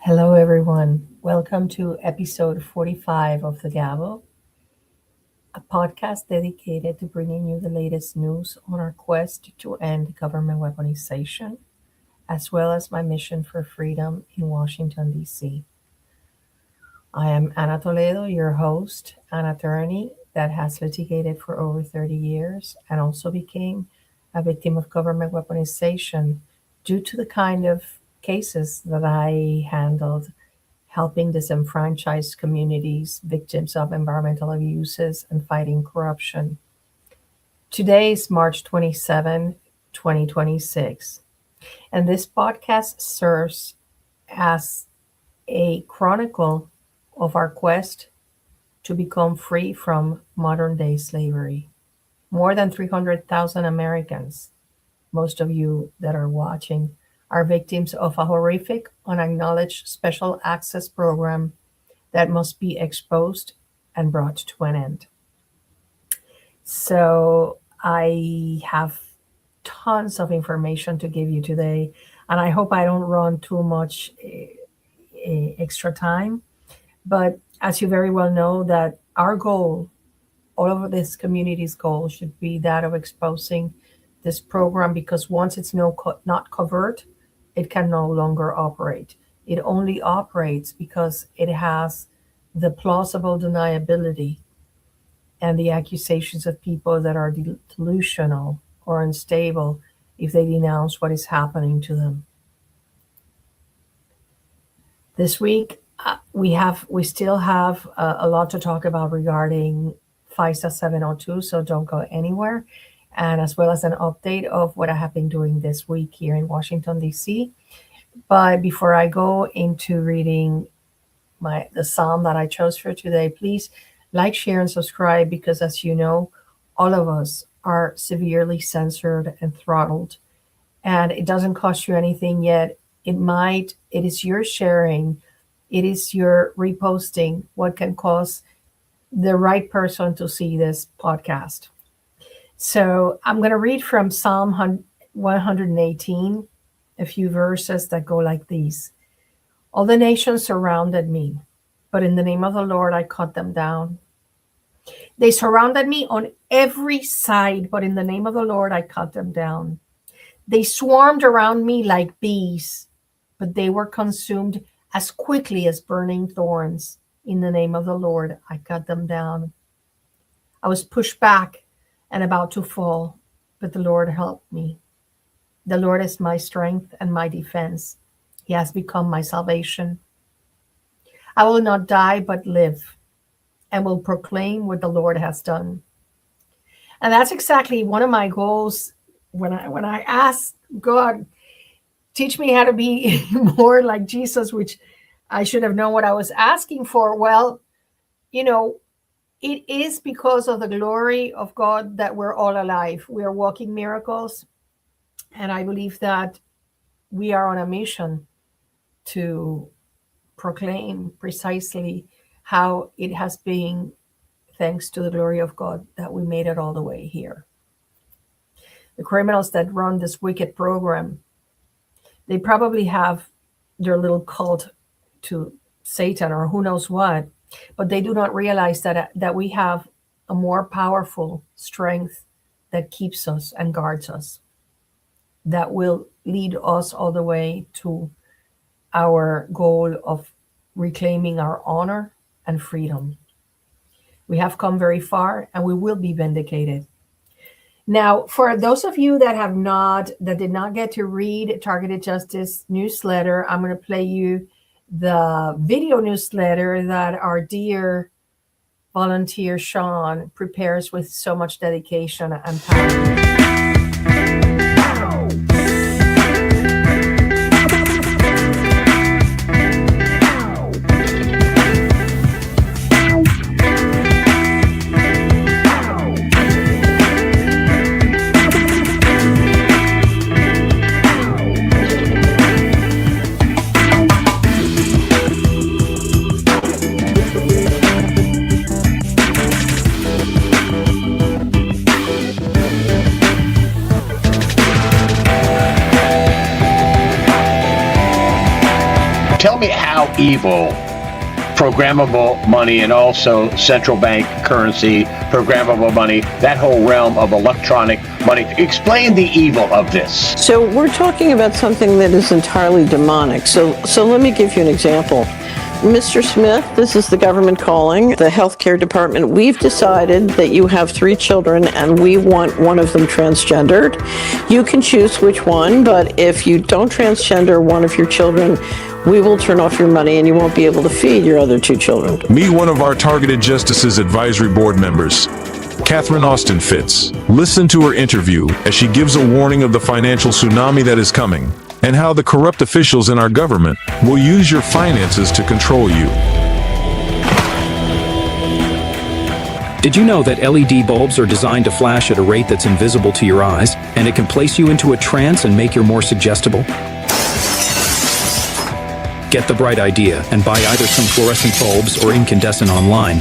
Hello, everyone. Welcome to episode 45 of the Gavel, a podcast dedicated to bringing you the latest news on our quest to end government weaponization, as well as my mission for freedom in Washington, D.C. I am Ana Toledo, your host, an attorney that has litigated for over 30 years and also became a victim of government weaponization due to the kind of cases that I handled helping disenfranchised communities, victims of environmental abuses, and fighting corruption. Today is March 27, 2026, and this podcast serves as a chronicle of our quest to become free from modern day slavery. More than 300,000 Americans, most of you that are watching, are victims of a horrific, unacknowledged special access program that must be exposed and brought to an end. So, I have tons of information to give you today, and I hope I don't run too much extra time. But as you very well know, that our goal, all of this community's goal, should be that of exposing this program, because once it's not covered, it can no longer operate. It only operates because it has the plausible deniability and the accusations of people that are delusional or unstable if they denounce what is happening to them. This week, we still have a lot to talk about regarding FISA 702, so don't go anywhere. And as well as an update of what I have been doing this week here in Washington, D.C. But before I go into reading the psalm that I chose for today, please like, share, and subscribe, because as you know, all of us are severely censored and throttled. And it doesn't cost you anything yet. It is your sharing, it is your reposting what can cause the right person to see this podcast. So I'm going to read from Psalm 118, a few verses that go like these. All the nations surrounded me, but in the name of the Lord I cut them down. They surrounded me on every side, but in the name of the Lord I cut them down. They swarmed around me like bees, but they were consumed as quickly as burning thorns. In the name of the Lord I cut them down. I was pushed back and about to fall, but the Lord helped me. The Lord is my strength and my defense. He has become my salvation. I will not die but live, and will proclaim what the Lord has done. And that's exactly one of my goals when I ask God, teach me how to be more like Jesus, which I should have known what I was asking for. Well, it is because of the glory of God that we're all alive. We are walking miracles. And I believe that we are on a mission to proclaim precisely how it has been, thanks to the glory of God, that we made it all the way here. The criminals that run this wicked program, they probably have their little cult to Satan or who knows what, but they do not realize that we have a more powerful strength that keeps us and guards us, that will lead us all the way to our goal of reclaiming our honor and freedom. We have come very far, and we will be vindicated. Now, for those of you that did not get to read Targeted Justice newsletter, I'm going to play you the video newsletter that our dear volunteer Sean prepares with so much dedication and passion. tell me how evil programmable money and also central bank currency, programmable money, that whole realm of electronic money. Explain the evil of this. So we're talking about something that is entirely demonic. So let me give you an example. Mr. Smith, this is the government calling, the healthcare department. We've decided that you have 3 children and we want one of them transgendered. You can choose which one, but if you don't transgender one of your children, we will turn off your money and you won't be able to feed your other 2 children. Meet one of our targeted justices advisory board members, Catherine Austin Fitz. Listen to her interview as she gives a warning of the financial tsunami that is coming and how the corrupt officials in our government will use your finances to control you. Did you know that LED bulbs are designed to flash at a rate that's invisible to your eyes, and it can place you into a trance and make you more suggestible? Get the bright idea and buy either some fluorescent bulbs or incandescent online.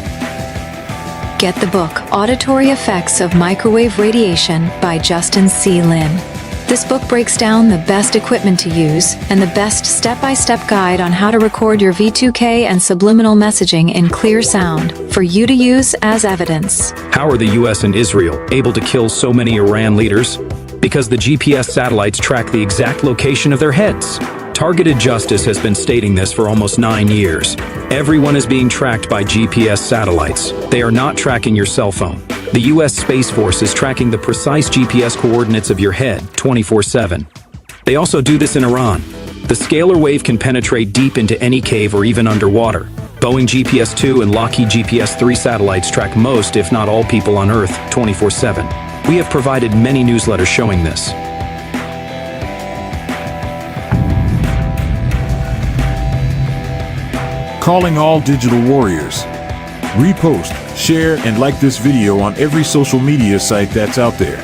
Get the book, Auditory Effects of Microwave Radiation by Justin C. Lin. This book breaks down the best equipment to use and the best step-by-step guide on how to record your V2K and subliminal messaging in clear sound for you to use as evidence. How are the US and Israel able to kill so many Iran leaders? Because the GPS satellites track the exact location of their heads. Targeted Justice has been stating this for almost 9 years. Everyone is being tracked by GPS satellites. They are not tracking your cell phone. The US Space Force is tracking the precise GPS coordinates of your head 24/7. They also do this in Iran. The scalar wave can penetrate deep into any cave or even underwater. Boeing GPS-2 and Lockheed GPS-3 satellites track most, if not all, people on Earth 24/7. We have provided many newsletters showing this. Calling all digital warriors. Repost, share, and like this video on every social media site that's out there.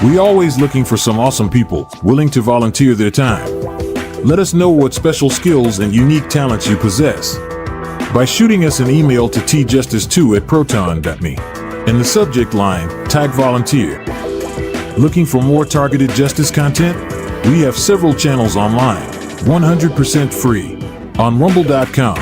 We always looking for some awesome people willing to volunteer their time. Let us know what special skills and unique talents you possess by shooting us an email to tjustice2@proton.me. In the subject line, tag volunteer. Looking for more targeted justice content? We have several channels online, 100% free, on rumble.com.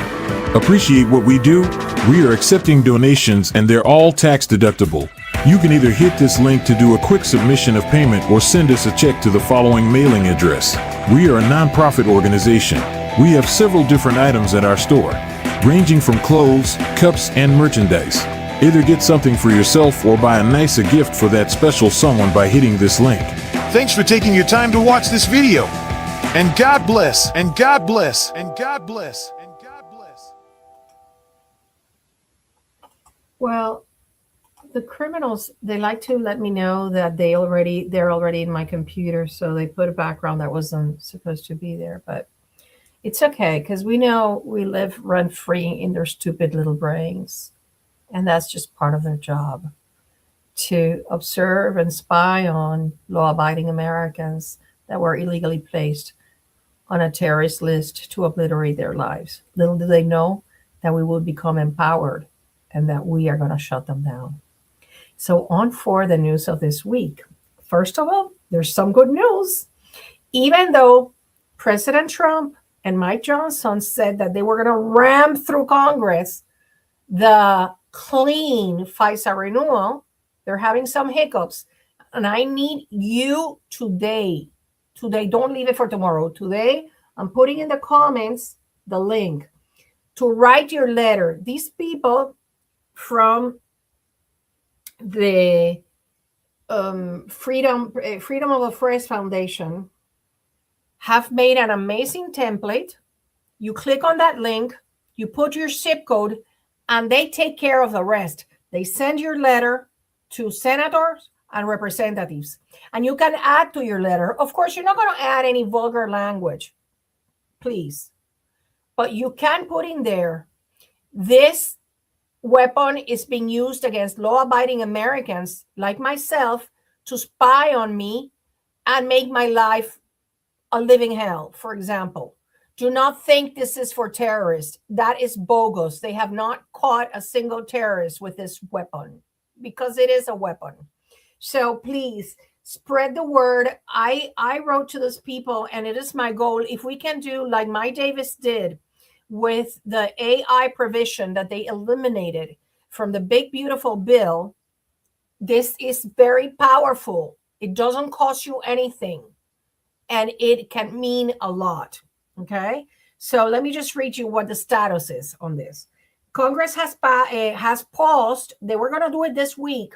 Appreciate what we do? We are accepting donations and they're all tax deductible. You can either hit this link to do a quick submission of payment or send us a check to the following mailing address. We are a nonprofit organization. We have several different items at our store, ranging from clothes, cups, and merchandise. Either get something for yourself or buy a nicer gift for that special someone by hitting this link. Thanks for taking your time to watch this video. And God bless, and God bless, and God bless, and God bless. Well, the criminals, they like to let me know that they're already in my computer, so they put a background that wasn't supposed to be there, but it's okay because we know we live rent free in their stupid little brains, and that's just part of their job, to observe and spy on law-abiding Americans that were illegally placed on a terrorist list to obliterate their lives. Little do they know that we will become empowered and that we are going to shut them down. So on for the news of this week. First of all, there's some good news. Even though President Trump and Mike Johnson said that they were going to ram through Congress the clean FISA renewal, they're having some hiccups. And I need you today, don't leave it for tomorrow. Today, I'm putting in the comments the link to write your letter. These people from the Freedom of the Press Foundation have made an amazing template. You click on that link, you put your zip code, and they take care of the rest. They send your letter to senators and representatives. And you can add to your letter. Of course, you're not going to add any vulgar language, please. But you can put in there, this weapon is being used against law-abiding Americans like myself to spy on me and make my life a living hell, for example. Do not think this is for terrorists. That is bogus. They have not caught a single terrorist with this weapon because it is a weapon. So please Spread the word. I wrote to those people, and it is my goal, if we can do like my Davis did with the AI provision that they eliminated from the big beautiful bill. This is very powerful. It doesn't cost you anything, and it can mean a lot. Okay, so let me just read you what the status is on this. Congress has paused. They were going to do it this week.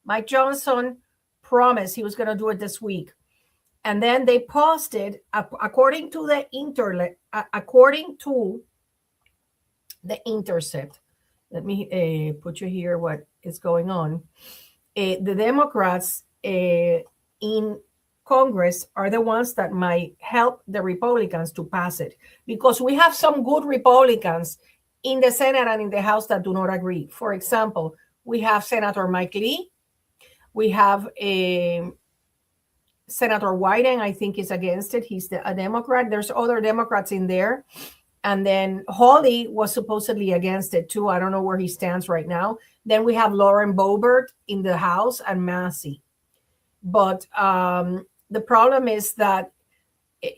Mike Johnson promised he was going to do it this week, and then they paused it according to the Intercept. Let me put you here what is going on. The Democrats in Congress are the ones that might help the Republicans to pass it, because we have some good Republicans in the Senate and in the House that do not agree. For example, we have Senator Mike Lee. We have Senator Wyden, I think, is against it. He's a Democrat. There's other Democrats in there. And then Hawley was supposedly against it too. I don't know where he stands right now. Then we have Lauren Boebert in the House and Massey. But the problem is that,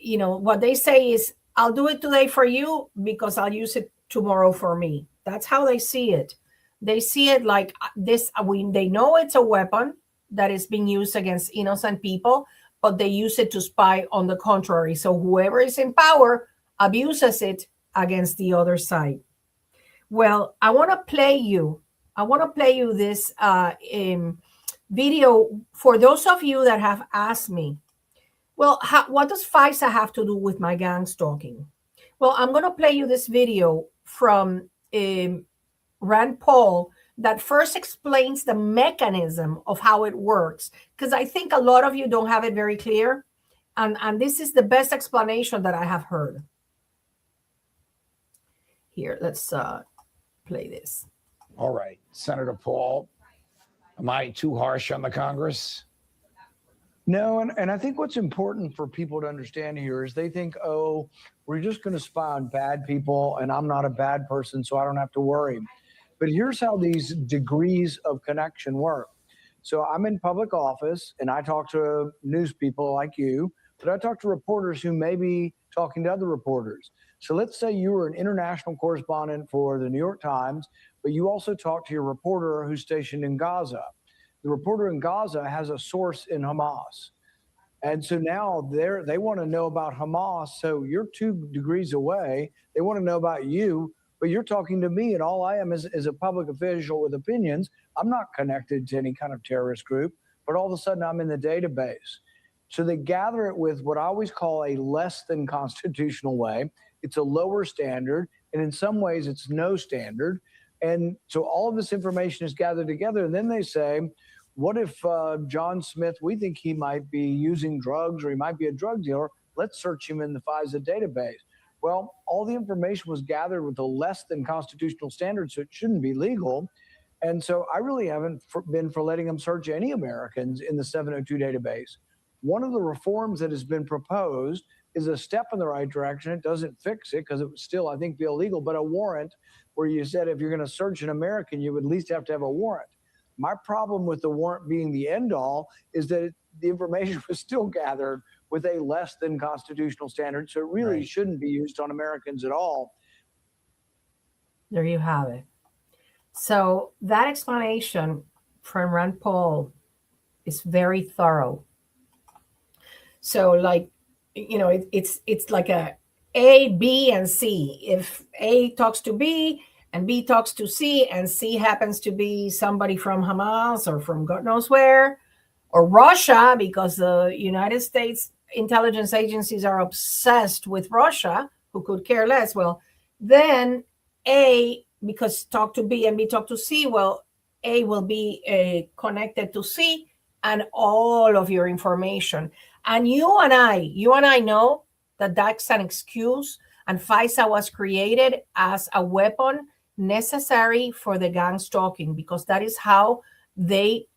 what they say is, I'll do it today for you because I'll use it tomorrow for me. That's how they see it. They see it like this. They know it's a weapon that is being used against innocent people, but they use it to spy on the contrary. So whoever is in power abuses it against the other side. Well, I want to play you this video for those of you that have asked me, well, what does FISA have to do with my gang stalking? Well, I'm going to play you this video from Rand Paul that first explains the mechanism of how it works, because I think a lot of you don't have it very clear. And this is the best explanation that I have heard. Here, let's play this. All right, Senator Paul, am I too harsh on the Congress? No, and I think what's important for people to understand here is they think, oh, we're just going to spy on bad people, and I'm not a bad person, so I don't have to worry. But here's how these degrees of connection work. So I'm in public office, and I talk to news people like you, but I talk to reporters who may be talking to other reporters. So let's say you were an international correspondent for the New York Times, but you also talk to your reporter who's stationed in Gaza. The reporter in Gaza has a source in Hamas. And so now they want to know about Hamas. So you're 2 degrees away. They want to know about you, but you're talking to me, and all I am is a public official with opinions. I'm not connected to any kind of terrorist group, but all of a sudden I'm in the database. So they gather it with what I always call a less than constitutional way. It's a lower standard, and in some ways it's no standard. And so all of this information is gathered together, and then they say, what if John Smith, we think he might be using drugs or he might be a drug dealer, let's search him in the FISA database. Well, all the information was gathered with a less than constitutional standard, so it shouldn't be legal. And so I really haven't been for letting them search any Americans in the 702 database. One of the reforms that has been proposed is a step in the right direction. It doesn't fix it because it would still, I think, be illegal, but a warrant where you said if you're going to search an American, you would at least have to have a warrant. My problem with the warrant being the end all is that the information was still gathered with a less than constitutional standard. So it really shouldn't be used on Americans at all. There you have it. So that explanation from Rand Paul is very thorough. So like, it's like A, B, and C. If A talks to B and B talks to C, and C happens to be somebody from Hamas or from God knows where, or Russia, because the United States intelligence agencies are obsessed with Russia, who could care less. Well, then A, because talk to B and B talk to C, well, A will be connected to C and all of your information. And you and I know that that's an excuse, and FISA was created as a weapon necessary for the gang stalking, because that is how they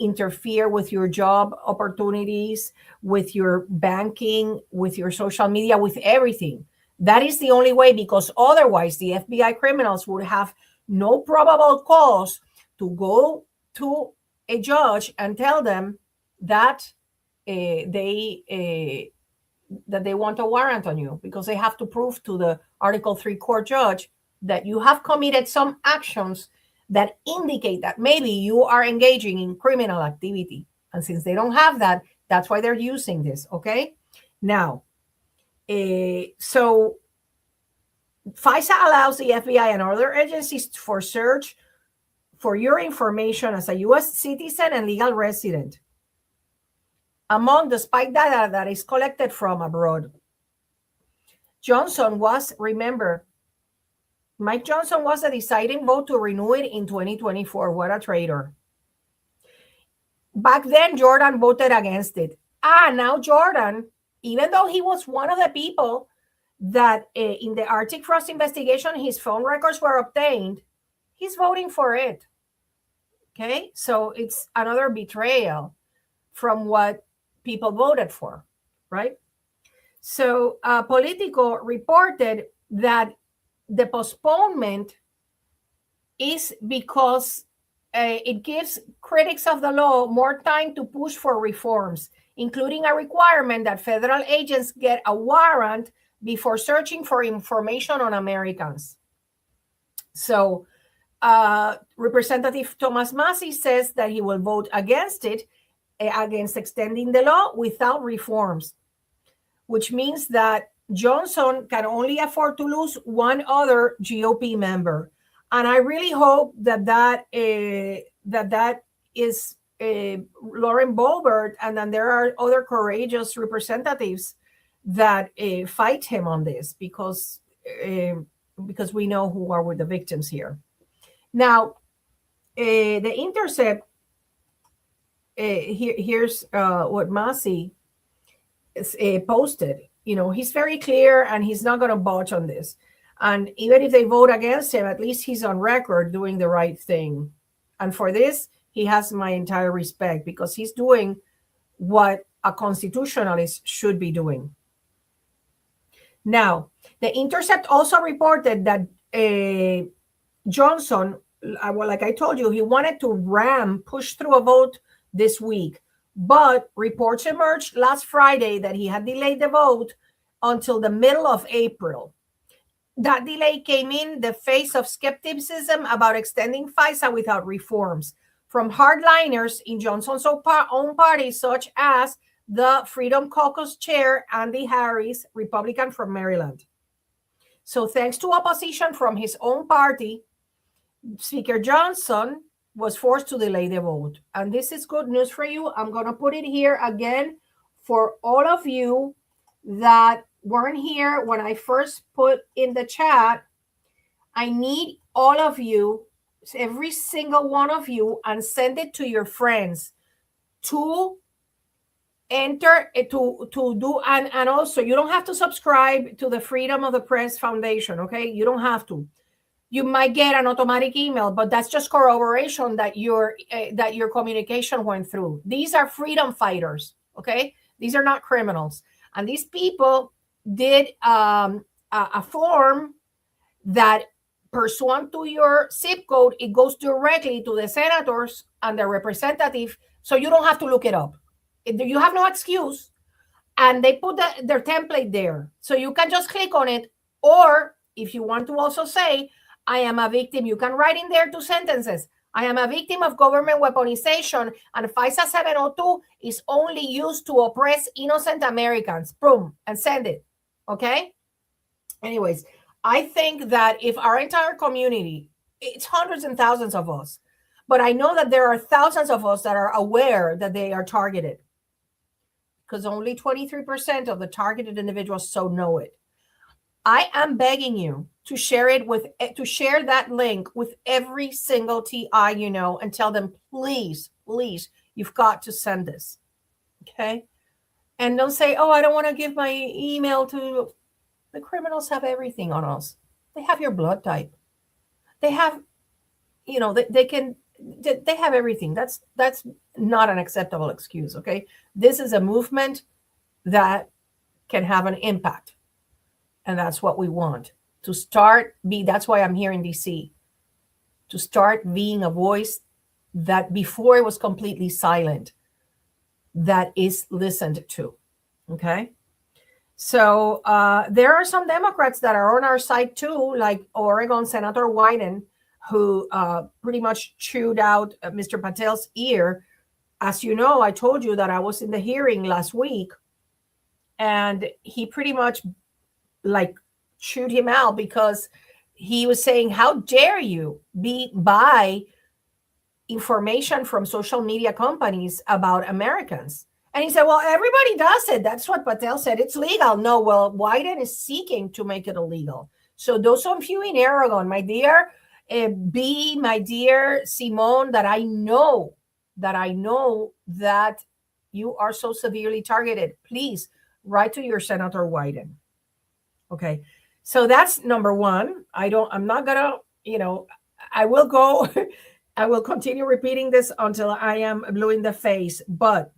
interfere with your job opportunities, with your banking, with your social media, with everything. That is the only way, because otherwise the FBI criminals would have no probable cause to go to a judge and tell them that they want a warrant on you, because they have to prove to the Article 3 court judge that you have committed some actions that indicate that maybe you are engaging in criminal activity. And since they don't have that, that's why they're using this, okay? Now, so FISA allows the FBI and other agencies for search for your information as a U.S. citizen and legal resident among the spy data that is collected from abroad. Johnson was, remember, Mike Johnson was the deciding vote to renew it in 2024. What a traitor. Back then, Jordan voted against it. Now Jordan, even though he was one of the people that in the Arctic Frost investigation, his phone records were obtained, he's voting for it. Okay, so it's another betrayal from what people voted for, right? So Politico reported that the postponement is because it gives critics of the law more time to push for reforms, including a requirement that federal agents get a warrant before searching for information on Americans. So Representative Thomas Massie says that he will vote against it, against extending the law without reforms, which means that Johnson can only afford to lose one other GOP member. And I really hope that is Lauren Boebert, and then there are other courageous representatives that fight him on this, because we know who are the victims here. Now, The Intercept, here's what Massie posted. You know, he's very clear, and he's not going to budge on this. And even if they vote against him, at least he's on record doing the right thing. And for this, he has my entire respect, because he's doing what a constitutionalist should be doing. Now, The Intercept also reported that Johnson, well, like I told you, he wanted to push through a vote this week. But reports emerged last Friday that he had delayed the vote until the middle of April. That delay came in the face of skepticism about extending FISA without reforms from hardliners in Johnson's own party, such as the Freedom Caucus chair, Andy Harris, Republican from Maryland. So thanks to opposition from his own party, Speaker Johnson was forced to delay the vote. And this is good news for you. I'm going to put it here again for all of you that weren't here when I first put in the chat. I need all of you, every single one of you, and send it to your friends to enter, to do, and also you don't have to subscribe to the Freedom of the Press Foundation, okay? You don't have to. You might get an automatic email, but that's just corroboration that your communication went through. These are freedom fighters, okay? These are not criminals. And these people did a form that, pursuant to your zip code, it goes directly to the senators and the representative, so you don't have to look it up. You have no excuse. And they put their template there. So you can just click on it. Or if you want to also say, I am a victim, you can write in there 2 sentences. I am a victim of government weaponization, and FISA 702 is only used to oppress innocent Americans. Boom, and send it. Okay? Anyways, I think that if our entire community, it's hundreds and thousands of us, but I know that there are thousands of us that are aware that they are targeted, because only 23% of the targeted individuals so know it. I am begging you to share that link with every single TI you know, and tell them, please, you've got to send this. Okay? And don't say, oh, I don't want to give my email to. The criminals have everything on us. They have your blood type. They have, they have everything. That's not an acceptable excuse. Okay? This is a movement that can have an impact. And that's what we want. That's why I'm here in DC. To start being a voice that before it was completely silent. that is listened to. Okay. So there are some Democrats that are on our side too, like Oregon Senator Wyden, who pretty much chewed out Mr. Patel's ear. As you know, I told you that I was in the hearing last week, and he pretty much like chewed him out because he was saying, how dare you buy information from social media companies about Americans? And he said, well, everybody does it. That's what Patel said. It's legal. No, well, Wyden is seeking to make it illegal. So those of you in Aragon, my dear my dear Simone, that I know that you are so severely targeted, please write to your Senator Wyden. Okay. So that's number one. I'm not gonna, I will go, I will continue repeating this until I am blue in the face, but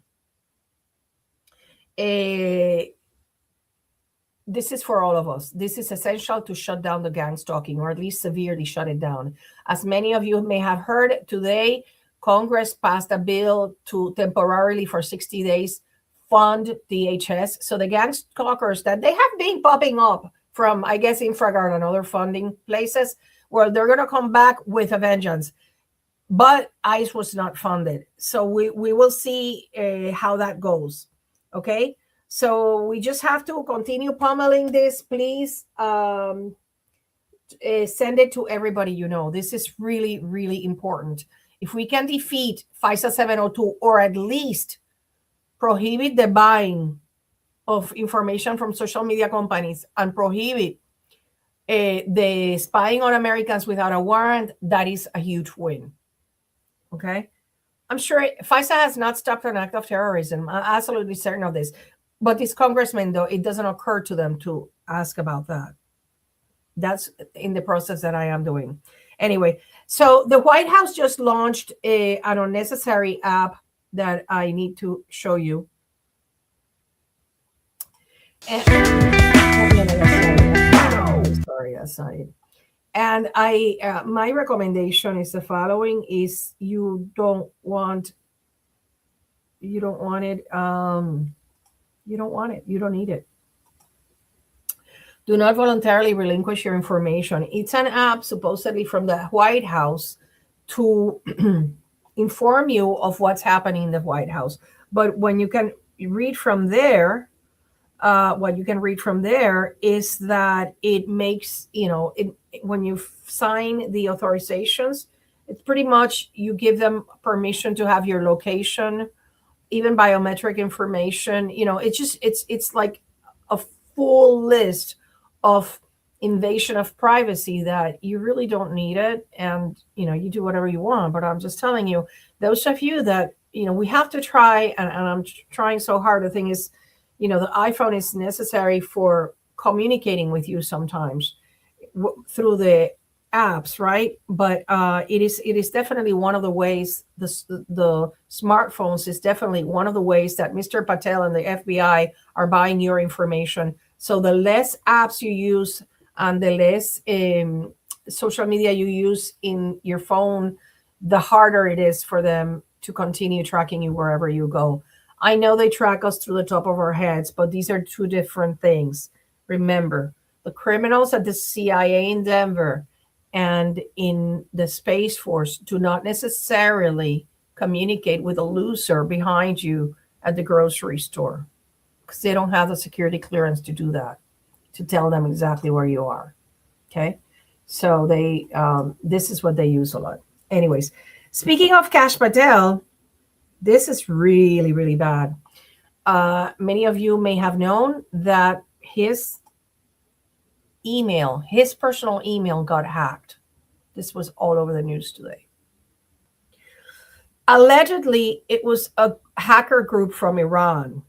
this is for all of us. This is essential to shut down the gang stalking, or at least severely shut it down. As many of you may have heard today, Congress passed a bill to temporarily for 60 days fund DHS. So the gang stalkers that they have been popping up from, I guess, Infraguard and other funding places, well, they're going to come back with a vengeance. But ICE was not funded. So we will see how that goes. Okay. So we just have to continue pummeling this. Please send it to everybody you know. This is really, really important. If we can defeat FISA 702, or at least prohibit the buying of information from social media companies and prohibit the spying on Americans without a warrant, that is a huge win. Okay. I'm sure FISA has not stopped an act of terrorism. I'm absolutely certain of this. But these congressmen, though, it doesn't occur to them to ask about that. That's in the process that I am doing. Anyway, so the White House just launched an unnecessary app that I need to show you. Sorry, aside. And my recommendation is the following: is you don't want it. You don't need it. Do not voluntarily relinquish your information. It's an app supposedly from the White House to inform you of what's happening in the White House. But when you can read from there, what you can read from there is that it makes, when you sign the authorizations, it's pretty much you give them permission to have your location, even biometric information. It's like a full list of invasion of privacy that you really don't need it. And, you do whatever you want. But I'm just telling you, those of you that, we have to try, and I'm trying so hard. The thing is, the iPhone is necessary for communicating with you sometimes through the apps, right? But it is definitely one of the ways, the smartphones is definitely one of the ways that Mr. Patel and the FBI are buying your information. So the less apps you use and the less social media you use in your phone, the harder it is for them to continue tracking you wherever you go. I know they track us through the top of our heads, but these are two different things. Remember, the criminals at the CIA in Denver and in the Space Force do not necessarily communicate with a loser behind you at the grocery store, because they don't have the security clearance to do that, to tell them exactly where you are. Okay. So they, this is what they use a lot. Anyways, speaking of Kash Patel, this is really, really bad. Many of you may have known that his personal email got hacked. This was all over the news today. Allegedly, it was a hacker group from Iran.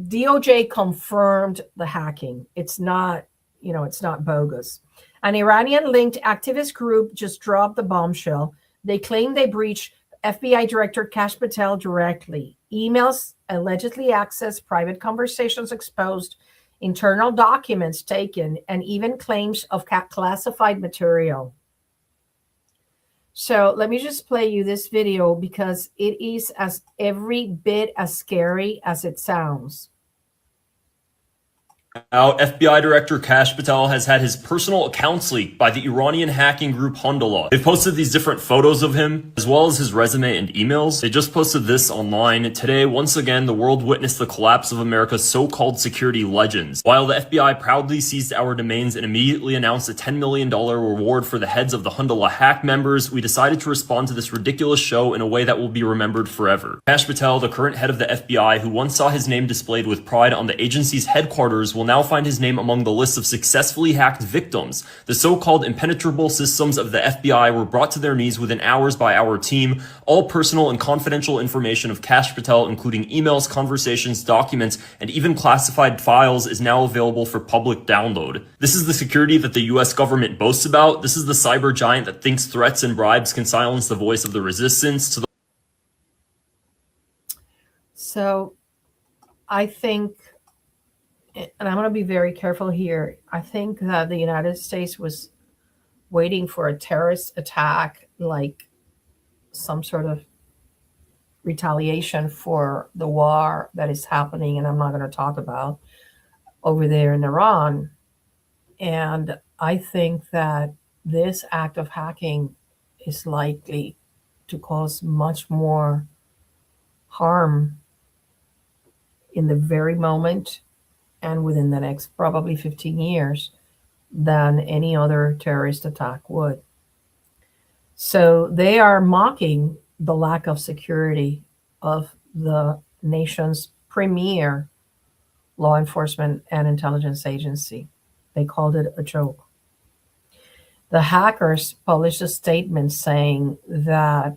DOJ confirmed the hacking. It's not, it's not bogus. An Iranian-linked activist group just dropped the bombshell. They claim they breached FBI Director Kash Patel directly. Emails allegedly accessed, private conversations exposed, internal documents taken, and even claims of classified material. So let me just play you this video because it is as every bit as scary as it sounds. Now, FBI Director Kash Patel has had his personal accounts leaked by the Iranian hacking group Hundallah. They've posted these different photos of him, as well as his resume and emails. They just posted this online. Today, once again, the world witnessed the collapse of America's so-called security legends. While the FBI proudly seized our domains and immediately announced a $10 million reward for the heads of the Hundallah hack members, we decided to respond to this ridiculous show in a way that will be remembered forever. Kash Patel, the current head of the FBI, who once saw his name displayed with pride on the agency's headquarters, will now find his name among the list of successfully hacked victims. The so-called impenetrable systems of the FBI were brought to their knees within hours by our team. All personal and confidential information of Kash Patel, including emails, conversations, documents, and even classified files, is now available for public download. This is the security that the US government boasts about. This is the cyber giant that thinks threats and bribes can silence the voice of the resistance. So I think, and I'm going to be very careful here, I think that the United States was waiting for a terrorist attack, like some sort of retaliation for the war that is happening, and I'm not going to talk about, over there in Iran. And I think that this act of hacking is likely to cause much more harm in the very moment and within the next probably 15 years than any other terrorist attack would. So they are mocking the lack of security of the nation's premier law enforcement and intelligence agency. They called it a joke. The hackers published a statement saying that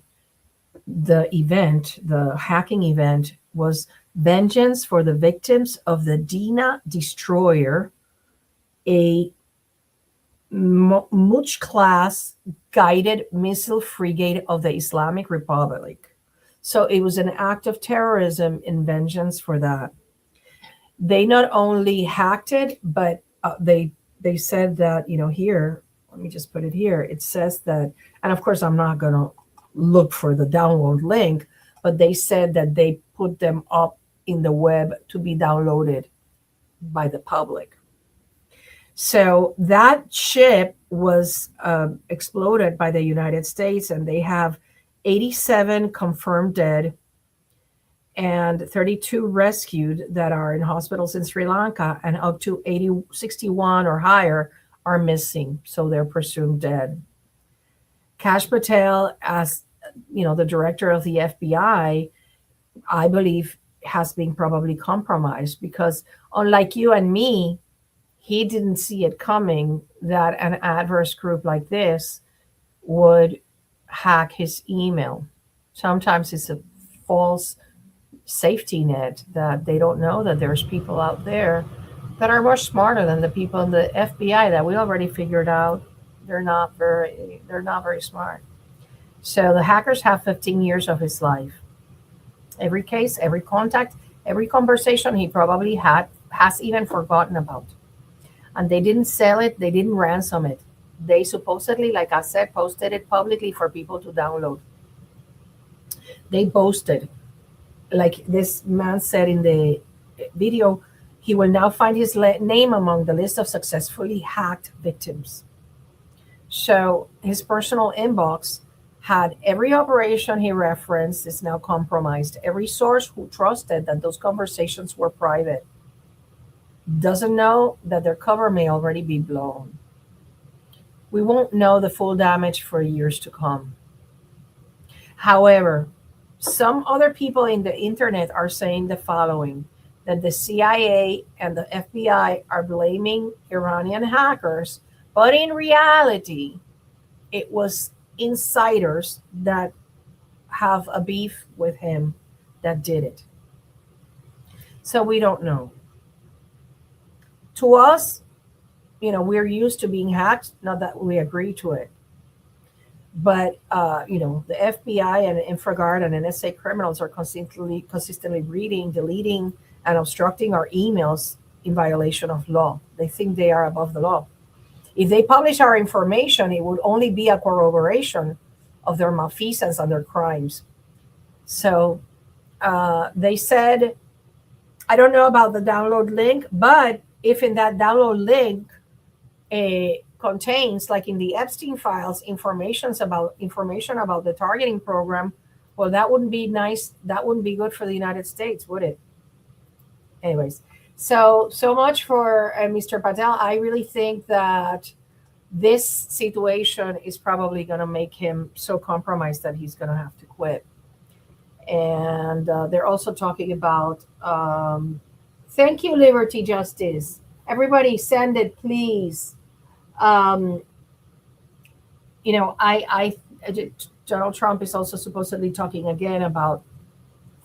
the hacking event was vengeance for the victims of the Dina destroyer, a Much-class guided missile frigate of the Islamic Republic. So it was an act of terrorism in vengeance for that. They not only hacked it, but they said that, here, let me just put it here. It says that, and of course, I'm not going to look for the download link, but they said that they put them up in the web to be downloaded by the public. So that ship was exploded by the United States, and they have 87 confirmed dead and 32 rescued that are in hospitals in Sri Lanka, and up to 61 or higher are missing, so they're presumed dead. Kash Patel, as the director of the FBI, I believe has been probably compromised, because unlike you and me, he didn't see it coming that an adverse group like this would hack his email. Sometimes it's a false safety net that they don't know that there's people out there that are much smarter than the people in the FBI that we already figured out they're not very smart. So the hackers have 15 years of his life. Every case, every contact, every conversation he probably has even forgotten about. And they didn't sell it, they didn't ransom it. They supposedly, like I said, posted it publicly for people to download. They boasted, like this man said in the video, he will now find his name among the list of successfully hacked victims. So his personal inbox had every operation he referenced is now compromised. Every source who trusted that those conversations were private doesn't know that their cover may already be blown. We won't know the full damage for years to come. However, some other people in the internet are saying the following, that the CIA and the FBI are blaming Iranian hackers, but in reality, it was insiders that have a beef with him that did it. So we don't know. To us, we're used to being hacked, not that we agree to it. But, the FBI and InfraGard and NSA criminals are consistently reading, deleting, and obstructing our emails in violation of law. They think they are above the law. If they publish our information, it would only be a corroboration of their malfeasance and their crimes. So they said, I don't know about the download link, but if in that download link contains, like in the Epstein files, information about the targeting program, well, that wouldn't be nice. That wouldn't be good for the United States, would it? Anyways, so much for Mr. Patel. I really think that this situation is probably going to make him so compromised that he's going to have to quit. And they're also talking about, thank you, Liberty Justice. Everybody send it, please. You know, Donald Trump is also supposedly talking again about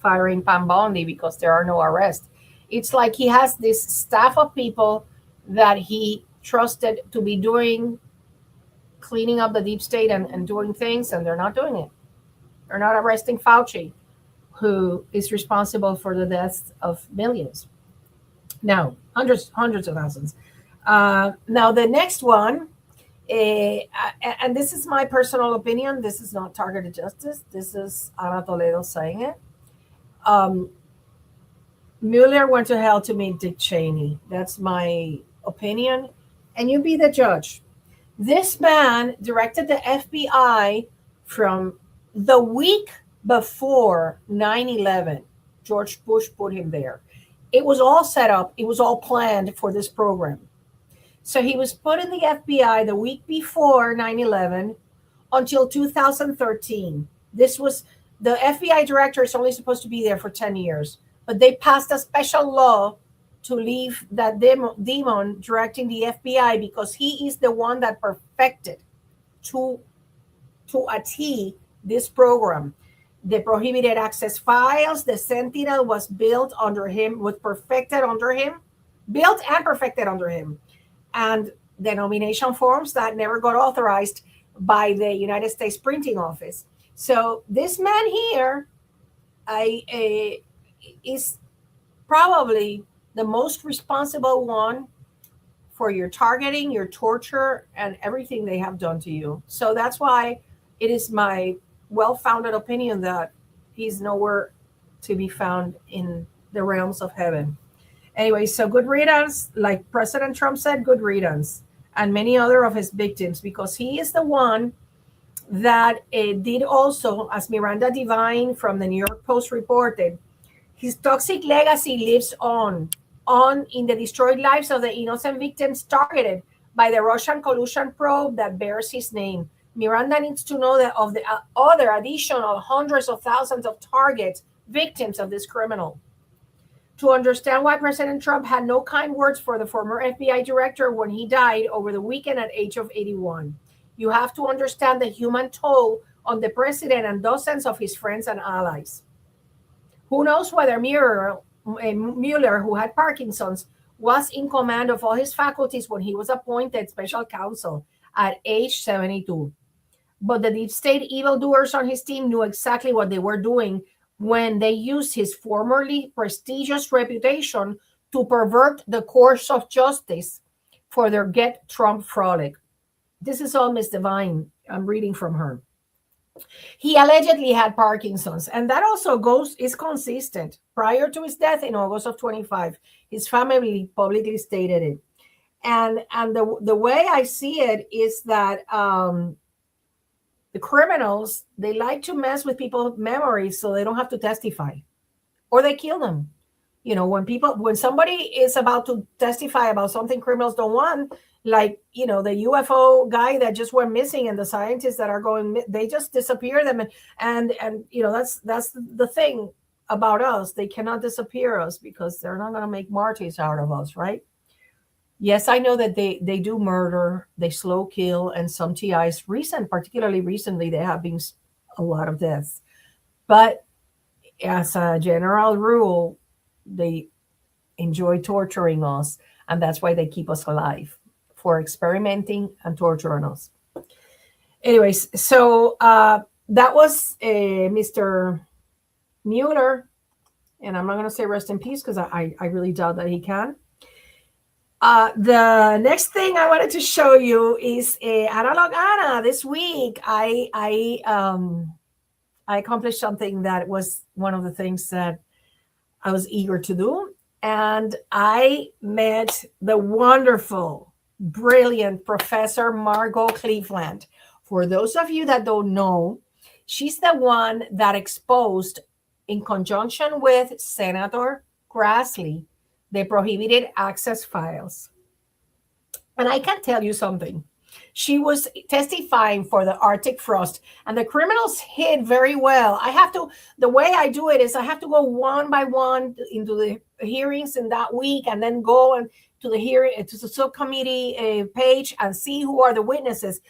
firing Pam Bondi because there are no arrests. It's like he has this staff of people that he trusted to be cleaning up the deep state and doing things, and they're not doing it. They're not arresting Fauci, who is responsible for the deaths of millions. Now, hundreds of thousands. Now, the next one, and this is my personal opinion. This is not targeted justice. This is Ana Toledo saying it. Mueller went to hell to meet Dick Cheney. That's my opinion. And you be the judge. This man directed the FBI from the week before 9/11. George Bush put him there. It was all set up. It was all planned for this program. So he was put in the FBI the week before 9/11 until 2013. This was, the FBI director is only supposed to be there for 10 years, but they passed a special law to leave that demon directing the FBI because he is the one that perfected to a T this program. The prohibited access files, the Sentinel was built under him, was perfected under him, built and perfected under him. And the nomination forms that never got authorized by the United States Printing Office. So this man here is probably the most responsible one for your targeting, your torture, and everything they have done to you. So that's why it is my well-founded opinion that he's nowhere to be found in the realms of heaven. Anyway, so good riddance, like President Trump said, good riddance, and many other of his victims, because he is the one that did also, as Miranda Devine from the New York Post reported, his toxic legacy lives on in the destroyed lives of the innocent victims targeted by the Russian collusion probe that bears his name. Miranda needs to know that of the other additional hundreds of thousands of targets, victims of this criminal. To understand why President Trump had no kind words for the former FBI director when he died over the weekend at age of 81, you have to understand the human toll on the president and dozens of his friends and allies. Who knows whether Mueller, who had Parkinson's, was in command of all his faculties when he was appointed special counsel at age 72. But the deep state evildoers on his team knew exactly what they were doing when they used his formerly prestigious reputation to pervert the course of justice for their Get Trump frolic. This is all Miss Devine. I'm reading from her. He allegedly had Parkinson's, and that also is consistent. Prior to his death in August of 25, his family publicly stated it. And the way I see it is that the criminals, they like to mess with people's memories so they don't have to testify, or they kill them. You know, when somebody is about to testify about something criminals don't want, like, you know, the UFO guy that just went missing and the scientists that are going, they just disappear them. And you know, that's the thing about us. They cannot disappear us because they're not going to make martyrs out of us, right? Yes, I know that they do murder, they slow kill, and some TIs, particularly recently, there have been a lot of deaths. But as a general rule, they enjoy torturing us, and that's why they keep us alive, for experimenting and torturing us. Anyways, so that was Mr. Mueller, and I'm not going to say rest in peace because I really doubt that he can. The next thing I wanted to show you is Analog Anna. This week, I accomplished something that was one of the things that I was eager to do, and I met the wonderful, brilliant Professor Margot Cleveland. For those of you that don't know, she's the one that exposed, in conjunction with Senator Grassley, the prohibited access files. And I can tell you something. She was testifying for the Arctic frost, and the criminals hid very well. The way I do it is I have to go one by one into the hearings in that week, and then go and to the subcommittee page and see who are the witnesses.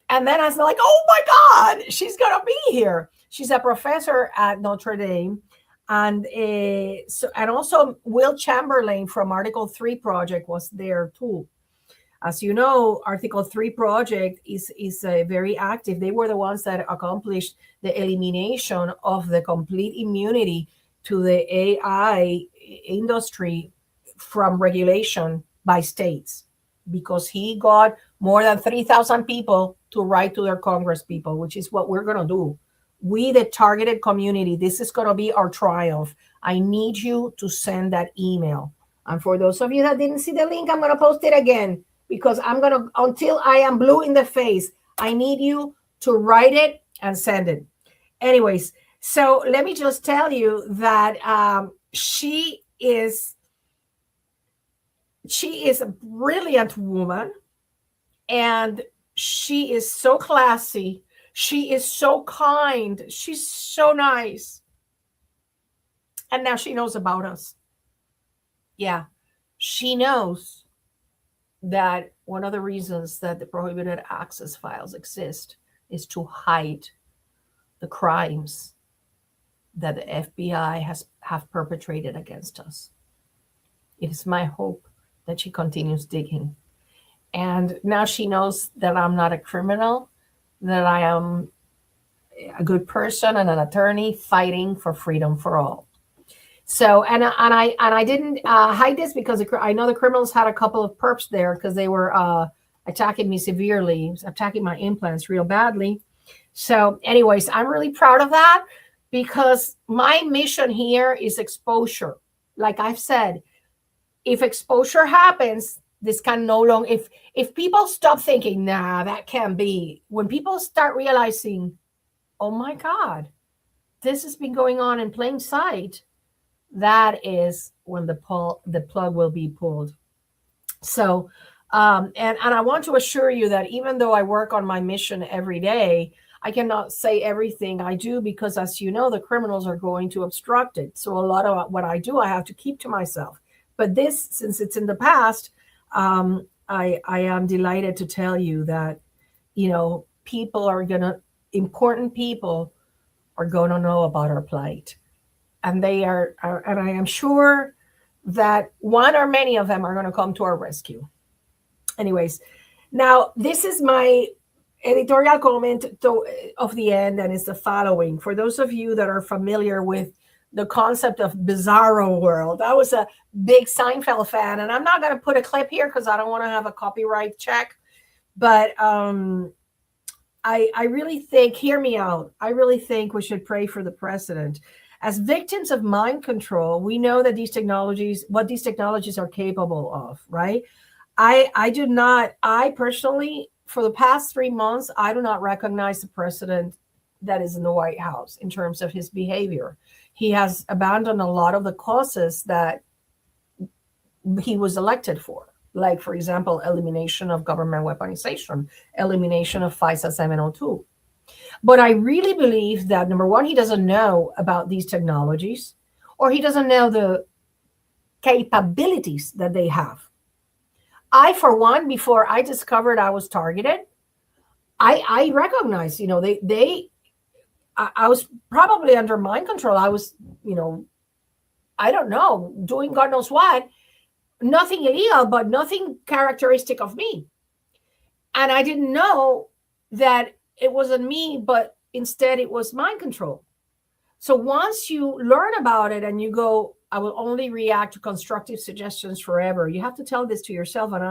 And then I was like, oh my God, she's going to be here. She's a professor at Notre Dame. And also Will Chamberlain from Article 3 Project was there too. As you know, Article 3 Project is very active. They were the ones that accomplished the elimination of the complete immunity to the AI industry from regulation by states, because he got more than 3,000 people to write to their Congress people, which is what we're going to do. We, the targeted community, this is going to be our triumph. I need you to send that email. And for those of you that didn't see the link, I'm going to post it again, because until I am blue in the face, I need you to write it and send it. Anyways, so let me just tell you that she is a brilliant woman, and she is so classy. She is so kind. She's so nice. And now she knows about us. Yeah, she knows that one of the reasons that the prohibited access files exist is to hide the crimes that the FBI have perpetrated against us. It is my hope that she continues digging. And now she knows that I'm not a criminal, that I am a good person and an attorney fighting for freedom for all. So, and I didn't hide this because I know the criminals had a couple of perps there because they were attacking me severely, attacking my implants real badly. So anyways, I'm really proud of that, because my mission here is exposure. Like I've said, if exposure happens, this can no longer, if people stop thinking, nah, that can't be, when people start realizing, oh my God, this has been going on in plain sight, that is when the plug will be pulled. So, and I want to assure you that even though I work on my mission every day, I cannot say everything I do, because as you know, the criminals are going to obstruct it. So a lot of what I do, I have to keep to myself. But this, since it's in the past, I am delighted to tell you that, important people are going to know about our plight. And they are, and I am sure that one or many of them are going to come to our rescue. Anyways, now this is my editorial comment of the end, and it's the following. For those of you that are familiar with the concept of Bizarro World, I was a big Seinfeld fan, and I'm not going to put a clip here because I don't want to have a copyright check. But I really think, hear me out, I really think we should pray for the president. As victims of mind control, we know that what these technologies are capable of, right? I personally, for the past 3 months, I do not recognize the president that is in the White House in terms of his behavior. He has abandoned a lot of the causes that he was elected for, like, for example, elimination of government weaponization, elimination of FISA 702. But I really believe that, number one, he doesn't know about these technologies, or he doesn't know the capabilities that they have. I, for one, before I discovered I was targeted, I recognized, I was probably under mind control. I was, I don't know, doing God knows what, nothing illegal, but nothing characteristic of me. And I didn't know that it wasn't me, but instead it was mind control. So once you learn about it and you go, I will only react to constructive suggestions forever. You have to tell this to yourself, and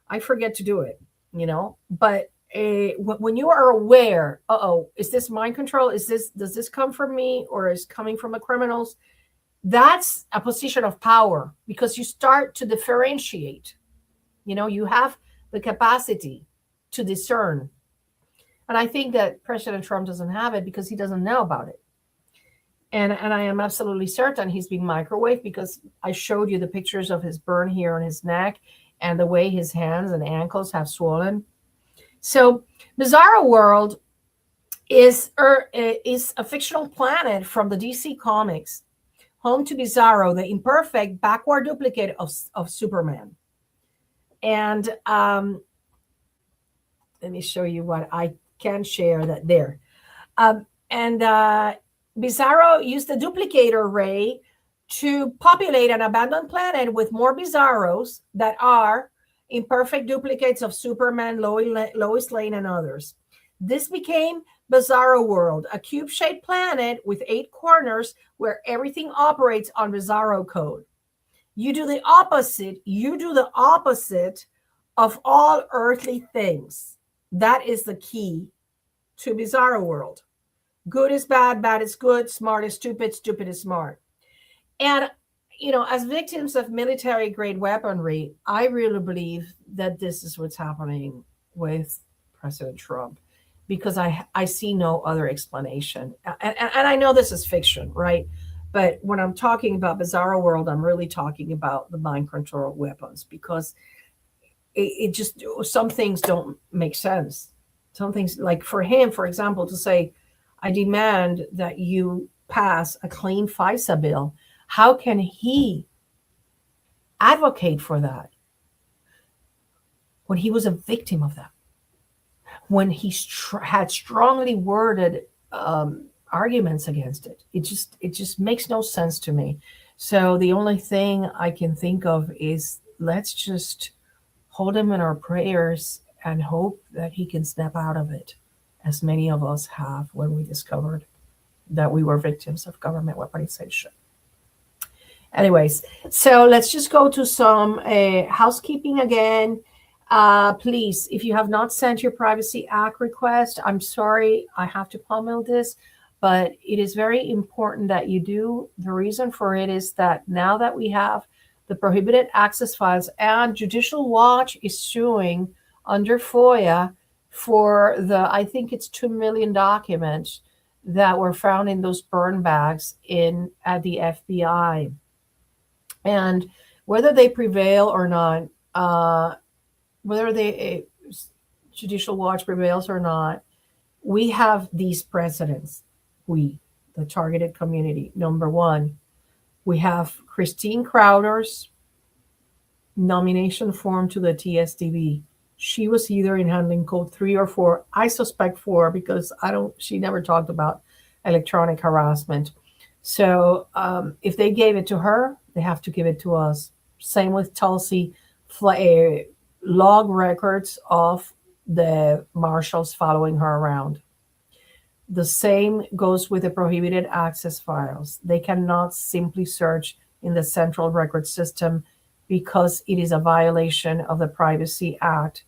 I forget to do it, But when you are aware, is this mind control? Does this come from me, or is coming from the criminals? That's a position of power, because you start to differentiate. You have the capacity to discern. And I think that President Trump doesn't have it because he doesn't know about it. And I am absolutely certain he's being microwaved, because I showed you the pictures of his burn here on his neck and the way his hands and ankles have swollen. So Bizarro World is a fictional planet from the DC Comics, home to Bizarro, the imperfect backward duplicate of Superman. And let me show you what I can share that there. Bizarro used the duplicator ray to populate an abandoned planet with more Bizarros that are imperfect duplicates of Superman, Lois Lane, and others. This became Bizarro World, a cube-shaped planet with 8 corners where everything operates on Bizarro code. You do the opposite. You do the opposite of all earthly things. That is the key to Bizarro World. Good is bad, bad is good, smart is stupid, stupid is smart. And, as victims of military-grade weaponry, I really believe that this is what's happening with President Trump, because I see no other explanation. And I know this is fiction, right? But when I'm talking about Bizarro World, I'm really talking about the mind control weapons, because it just, some things don't make sense. Some things, like for him, for example, to say, I demand that you pass a clean FISA bill. How can he advocate for that when he was a victim of that? When he had strongly worded arguments against it. It just makes no sense to me. So the only thing I can think of is, let's just hold him in our prayers and hope that he can snap out of it, as many of us have when we discovered that we were victims of government weaponization. Anyways, so let's just go to some housekeeping again. Please, if you have not sent your Privacy Act request, I'm sorry I have to pummel this, but it is very important that you do. The reason for it is that now that we have the prohibited access files, and Judicial Watch is suing under FOIA for I think it's 2 million documents that were found in those burn bags at the FBI. And whether they prevail or not, Judicial Watch prevails or not, we have these precedents. We, the targeted community. Number one, we have Christine Crowder's nomination form to the TSDB. She was either in handling code 3 or 4. I suspect 4 because she never talked about electronic harassment. So if they gave it to her, they have to give it to us. Same with Tulsi, log records of the marshals following her around. The same goes with the prohibited access files. They cannot simply search in the central record system because it is a violation of the Privacy Act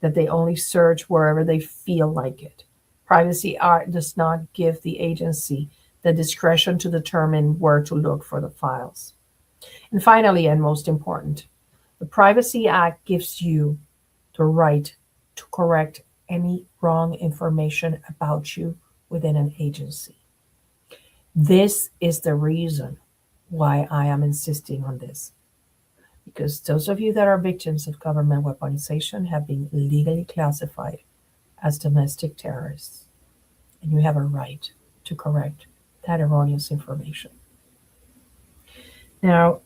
that they only search wherever they feel like it. Privacy Act does not give the agency the discretion to determine where to look for the files. And finally, and most important, the Privacy Act gives you the right to correct any wrong information about you within an agency. This is the reason why I am insisting on this. Because those of you that are victims of government weaponization have been legally classified as domestic terrorists. And you have a right to correct that erroneous information. Now,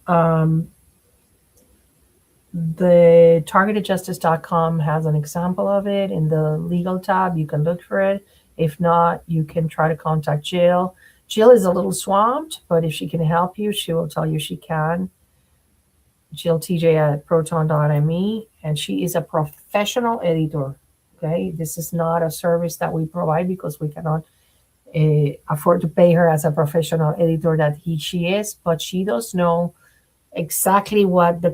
the targetedjustice.com has an example of it in the legal tab. You can look for it. If not, you can try to contact Jill. Jill is a little swamped, but if she can help you, she will tell you she can. Jill TJ at proton.me, and she is a professional editor. Okay, this is not a service that we provide because we cannot afford to pay her as a professional editor that she is, but she does know exactly what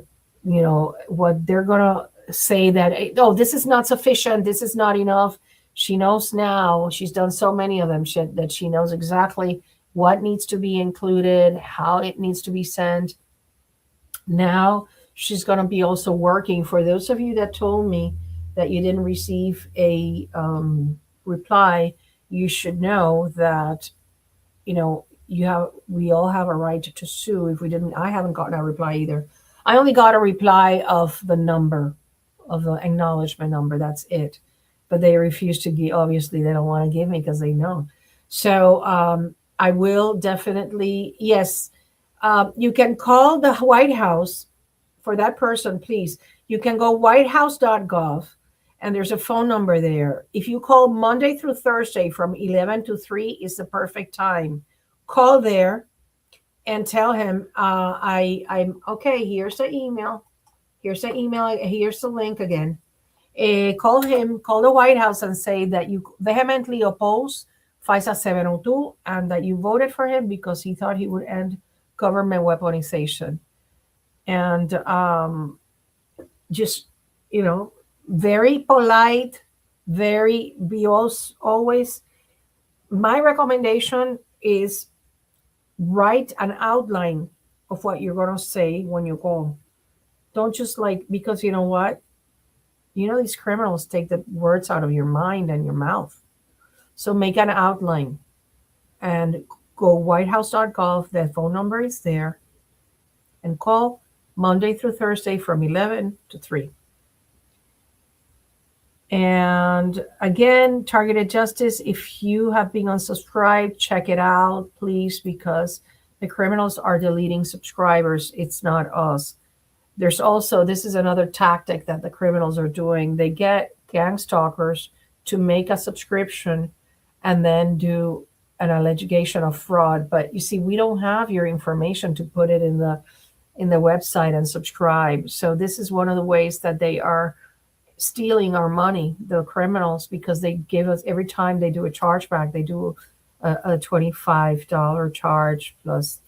what they're gonna say, that oh, this is not sufficient, this is not enough. She knows now. She's done so many of them, that she knows exactly what needs to be included, how it needs to be sent. Now she's going to be also working for those of you that told me that you didn't receive a reply. You should know that we all have a right to sue. If we didn't, I haven't gotten a reply either. I only got a reply of the number, of the acknowledgement number. That's it. But they refuse to give. Obviously, they don't want to give me because they know. So I will definitely, yes. You can call the White House for that person, please. You can go whitehouse.gov, and there's a phone number there. If you call Monday through Thursday from 11 to 3 is the perfect time. Call there and tell him, I'm okay. Here's the email. Here's the link again. Call the White House and say that you vehemently oppose FISA 702 and that you voted for him because he thought he would end government weaponization. And just, very polite, always. My recommendation is write an outline of what you're going to say when you call. Don't just because you know what? These criminals take the words out of your mind and your mouth. So make an outline and go whitehouse.gov. The phone number is there. And call Monday through Thursday from 11 to 3. And again, targeted justice. If you have been unsubscribed, check it out, please, because the criminals are deleting subscribers. It's not us. There's also, this is another tactic that the criminals are doing. They get gang stalkers to make a subscription and then do an allegation of fraud. But you see, we don't have your information to put it in the website and subscribe. So this is one of the ways that they are stealing our money, the criminals, because they give us, every time they do a chargeback, they do a $25 charge plus,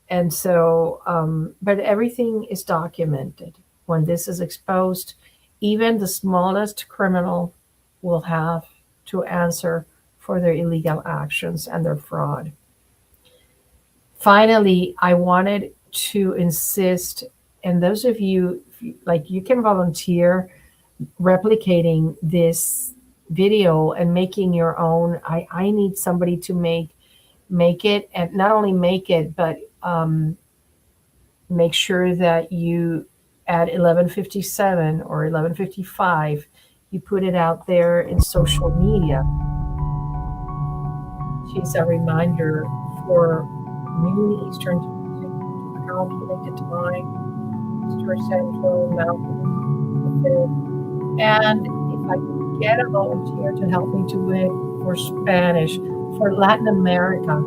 and so, but everything is documented. When this is exposed, even the smallest criminal will have to answer for their illegal actions and their fraud. Finally, I wanted to insist, and those of you, you can volunteer replicating this video and making your own. I need somebody to make it, and not only make it, but make sure that you at 11:57 or 11:55, you put it out there in social media. She's a reminder for noon Eastern to calculate the time, Eastern Central, Mountain. And if I could get a volunteer to help me do it for Spanish, for Latin America,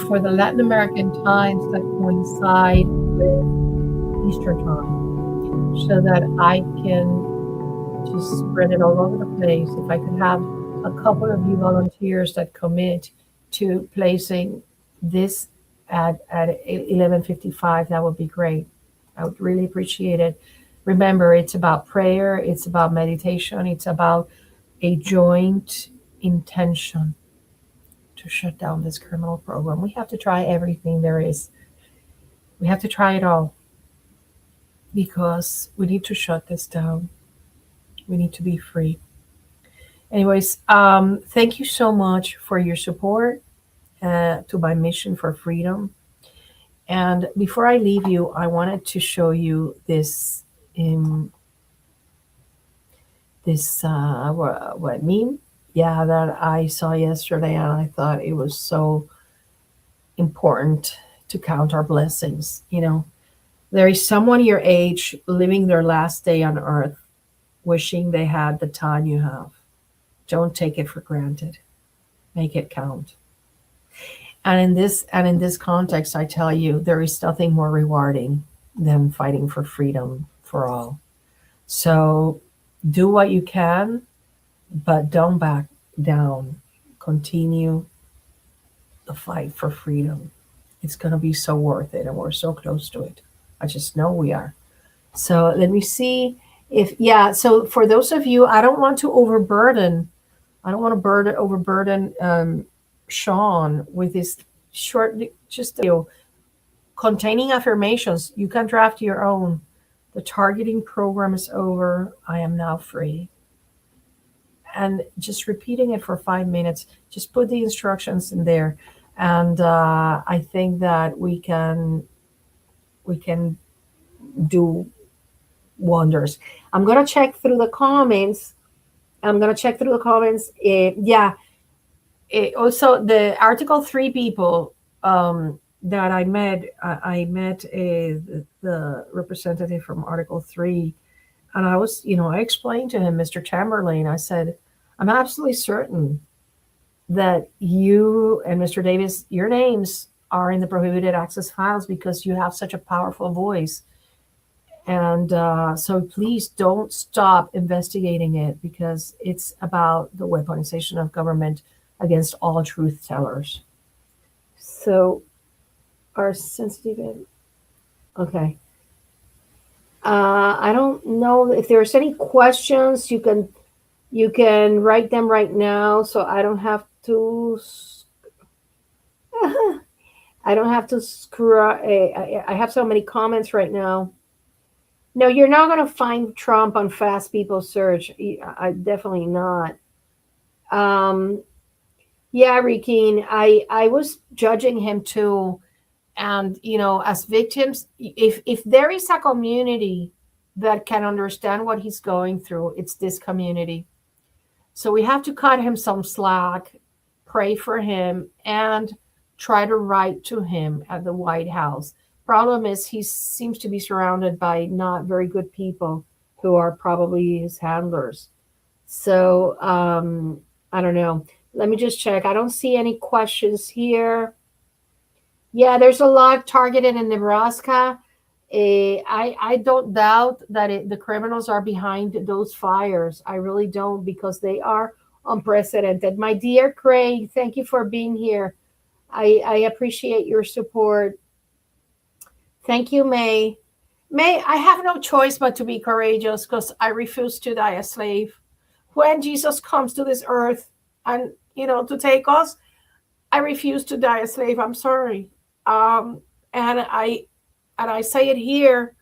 for the Latin American times that coincide with Eastern time, so that I can just spread it all over the place. If I could have a couple of you volunteers that commit to placing this at 11:55, that would be great. I would really appreciate it. Remember, it's about prayer, it's about meditation, it's about a joint intention to shut down this criminal program. We have to try everything there is. We have to try it all, because we need to shut this down. We need to be free. Anyways, thank you so much for your support to my mission for freedom. And before I leave you, I wanted to show you this meme, that I saw yesterday, and I thought it was so important to count our blessings. There is someone your age living their last day on earth, wishing they had the time you have. Don't take it for granted. Make it count. And in this context, I tell you, there is nothing more rewarding than fighting for freedom for all. So do what you can, but don't back down. Continue the fight for freedom. It's going to be so worth it, and we're so close to it. I just know we are. So let me see if, yeah. So for those of you, I don't want to overburden. I don't want to overburden Sean with his short, just containing affirmations. You can draft your own. The targeting program is over. I am now free. And just repeating it for 5 minutes. Just put the instructions in there, and I think that we can do wonders. I'm gonna check through the comments. Yeah. Also, the Article 3 people that I met, I met the representative from Article 3, and I explained to him, Mr. Chamberlain, I said, I'm absolutely certain that you and Mr. Davis, your names are in the prohibited access files because you have such a powerful voice. And so please don't stop investigating it, because it's about the weaponization of government against all truth tellers. So our sensitive, okay. I don't know if there's any questions. You can write them right now, so I don't have to. I don't have to screw. I have so many comments right now. No, you're not going to find Trump on Fast People Search. I definitely not. Yeah, Rikeen, I was judging him too. And, as victims, if there is a community that can understand what he's going through, it's this community. So we have to cut him some slack, pray for him, and try to write to him at the White House. Problem is, he seems to be surrounded by not very good people who are probably his handlers. So I don't know. Let me just check. I don't see any questions here. Yeah, there's a lot targeted in Nebraska. I don't doubt that the criminals are behind those fires. I really don't, because they are unprecedented. My dear Craig, thank you for being here. I appreciate your support. Thank you, May. May, I have no choice but to be courageous, because I refuse to die a slave. When Jesus comes to this earth and, to take us, I refuse to die a slave. I'm sorry. And I say it here.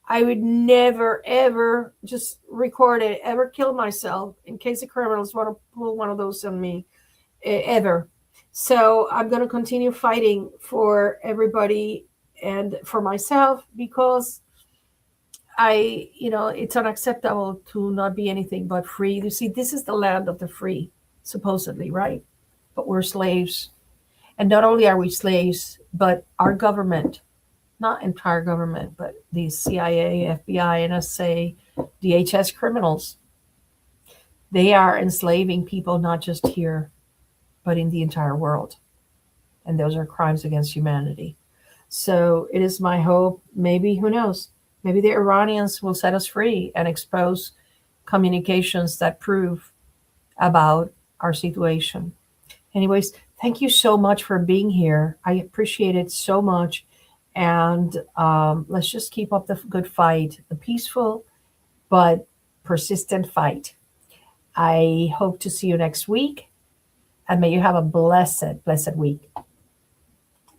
I would never, ever just record it, ever kill myself in case the criminals want to pull one of those on me, ever. So I'm going to continue fighting for everybody and for myself, because it's unacceptable to not be anything but free. You see, this is the land of the free, supposedly, right? But we're slaves. And not only are we slaves, but our government, not entire government, but the CIA, FBI, NSA, DHS criminals, they are enslaving people not just here, but in the entire world. And those are crimes against humanity. So it is my hope, maybe, who knows, maybe the Iranians will set us free and expose communications that prove about our situation. Anyways, thank you so much for being here. I appreciate it so much. And let's just keep up the good fight, the peaceful but persistent fight. I hope to see you next week. And may you have a blessed, blessed week.